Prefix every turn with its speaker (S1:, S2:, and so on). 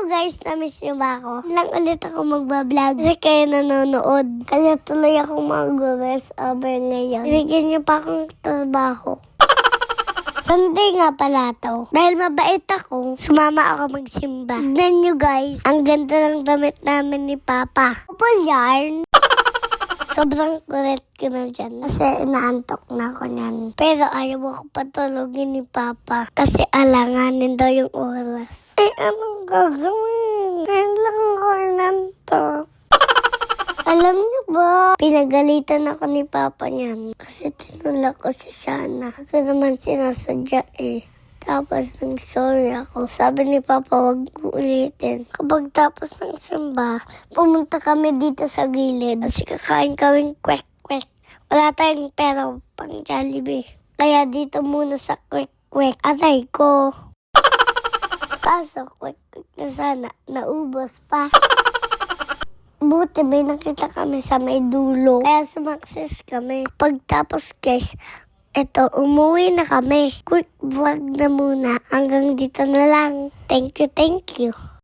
S1: guys, na-miss niyo ba ako? Lang ulit ako magbablog kasi kayo nanonood. Kaya tuloy akong mag-rest over ngayon. Binigyan niyo pa akong trabaho. Sunday nga pala to. Dahil mabait ako, sumama ako magsimba. Tignan nyo guys, ang ganda ng damit namin ni Papa. Couple yarn. Sobrang kulit ko na dyan. Kasi inaantok na ako niyan. Pero ayaw ako patulogin ni Papa. Kasi alanganin daw yung oras. Ay, anong gagawin? Kailangan ko nanto. Alam niyo ba, pinagalitan ako ni Papa niyan. Kasi tinulak ko si Shana. Ako naman sinasadya eh. Tapos nag-sorry ako. Sabi ni Papa, wag ko ulitin. Kapag tapos ng simba, pumunta kami dito sa gilid. Kasi kakain kaming kwek-kwek. Wala tayong pera pang Jollibee. Kaya dito muna sa kwek-kwek. Atay ko. Kaso kwek-kwek na sana. Naubos pa. Buti may nakita kami sa may dulo. Kaya sumakses kami. Pagtapos guys, eto, umuwi na kami. Quick vlog na muna. Hanggang dito na lang. Thank you, thank you.